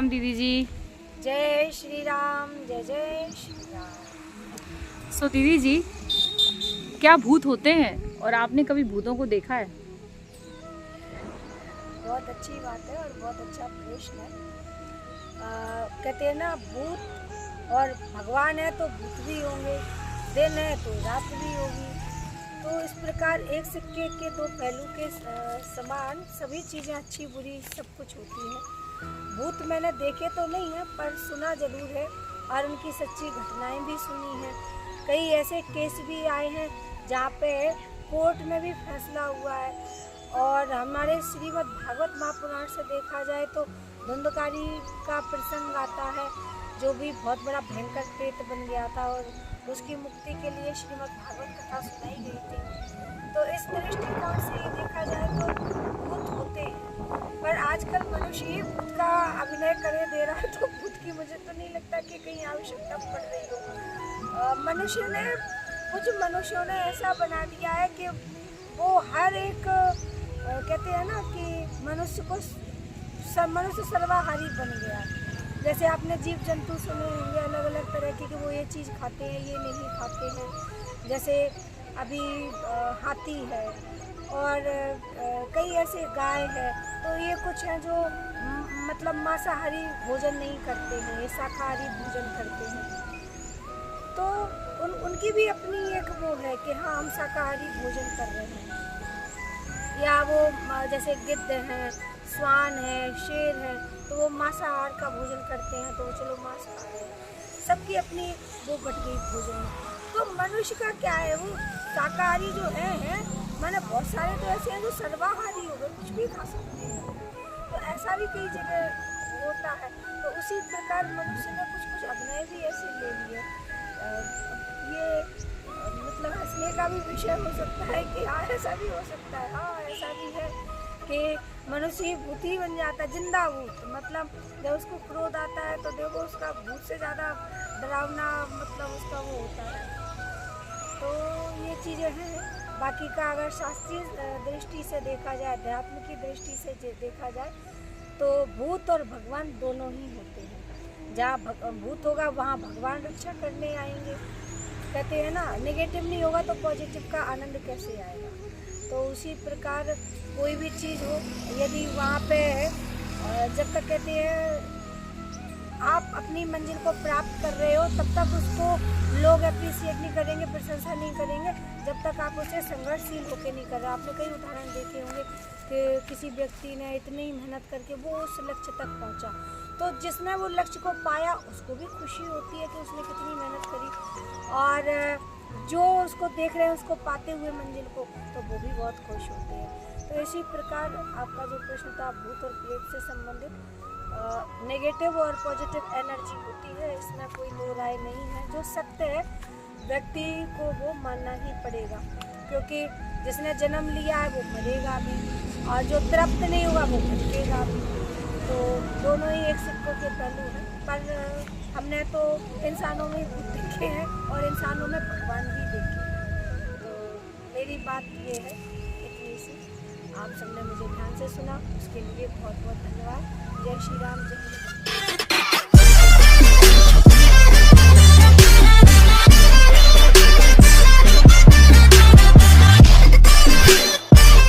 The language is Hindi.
राम दीदी जी। जय श्री राम, जय जय श्री राम। सो दीदी जी, क्या भूत होते हैं और आपने कभी भूतों को देखा है? बहुत अच्छी बात है और बहुत अच्छा प्रश्न है। कहते हैं ना, भूत और भगवान है तो भूत भी होंगे, दिन है तो रात भी होगी। तो इस प्रकार एक सिक्के के दो पहलू के समान सभी चीज़ें अच्छी बुरी सब कुछ होती हैं। भूत मैंने देखे तो नहीं है, पर सुना जरूर है और उनकी सच्ची घटनाएं भी सुनी हैं। कई ऐसे केस भी आए हैं जहाँ पे कोर्ट में भी फैसला हुआ है। और हमारे श्रीमद् भागवत महापुराण से देखा जाए तो धुंधकारी का प्रसंग आता है, जो भी बहुत बड़ा भयंकर प्रेत बन गया था और उसकी मुक्ति के लिए श्रीमद् भागवत कथा सुनाई गई थी। तो इस दृष्टिकोण से ये देखा जाए तो भूत होते हैं, पर आजकल मनुष्य ही भूत का अभिनय करे दे रहा है, तो भूत की मुझे तो नहीं लगता कि कहीं आवश्यकता पड़ रही हो। मनुष्य ने, कुछ मनुष्यों ने ऐसा बना दिया है कि वो हर एक कहते हैं ना कि मनुष्य सर्वाहारी बन गया। जैसे आपने जीव जंतु सुने होंगे अलग अलग तरह के कि वो ये चीज़ खाते हैं, ये नहीं खाते हैं। जैसे अभी हाथी है और कई ऐसे गाय है, तो ये कुछ हैं जो मतलब मांसाहारी भोजन नहीं करते हैं, ये शाकाहारी भोजन करते हैं। तो उनकी भी अपनी एक वो है कि हाँ, हम शाकाहारी भोजन कर रहे हैं। या वो जैसे गिद्ध हैं, स्वान है, शेर है, तो वो मांसाहार का भोजन करते हैं, तो चलो मांस खा रहे हैं। सबकी अपनी वो बट गई भोजन में। तो मनुष्य का क्या है, वो शाकाहारी जो है मैंने बहुत सारे तो ऐसे हैं जो सर्वाहारी हो गए, कुछ भी खा सकते हैं। तो ऐसा भी कई जगह होता है। तो उसी प्रकार मनुष्य ने कुछ कुछ अभिनय भी ऐसे ले लिए। ये मतलब हंसने का भी विषय हो सकता है कि हाँ, ऐसा भी हो सकता है। हाँ, ऐसा भी है कि मनुष्य ही भूत ही बन जाता है, जिंदा भूत। मतलब जब उसको क्रोध आता है तो देखो उसका भूत से ज़्यादा डरावना मतलब उसका वो होता है। तो ये चीज़ें हैं। बाकी का अगर शास्त्रीय दृष्टि से देखा जाए, अध्यात्म की दृष्टि से देखा जाए, तो भूत और भगवान दोनों ही होते हैं। जहाँ भूत होगा वहाँ भगवान रक्षा करने आएंगे। कहते हैं ना, नेगेटिव नहीं होगा तो पॉजिटिव का आनंद कैसे आएगा। तो उसी प्रकार कोई भी चीज़ हो, यदि वहाँ पे जब तक कहते हैं आप अपनी मंजिल को प्राप्त कर रहे हो, तब तक उसको लोग अप्रिशिएट नहीं करेंगे, प्रशंसा नहीं करेंगे, जब तक आप उसे संघर्षशील होकर नहीं कर रहे। आपने कई उदाहरण देखे होंगे कि किसी व्यक्ति ने इतनी मेहनत करके वो उस लक्ष्य तक पहुंचा, तो जिसने वो लक्ष्य को पाया उसको भी खुशी होती है कि उसने कितनी मेहनत करी, और जो उसको देख रहे हैं उसको पाते हुए मंजिल को, तो वो भी बहुत खुश होते हैं। तो इसी प्रकार आपका जो प्रश्न था भूत और प्रेत से संबंधित, नेगेटिव और पॉजिटिव एनर्जी होती है, इसमें कोई दो राय नहीं है। जो सत्य है व्यक्ति को वो मानना ही पड़ेगा, क्योंकि जिसने जन्म लिया है वो मरेगा भी, और जो तृप्त नहीं होगा वो भटकेगा भी। तो दोनों ही एक सिक्कों के पहलू हैं। पर हमने तो इंसानों में भूत देखे हैं और इंसानों में भगवान भी देखे हैं। तो मेरी बात ये है इतनी सी। आप सबने मुझे ध्यान से सुना, उसके लिए बहुत बहुत धन्यवाद। जय श्री राम, जय हिंद।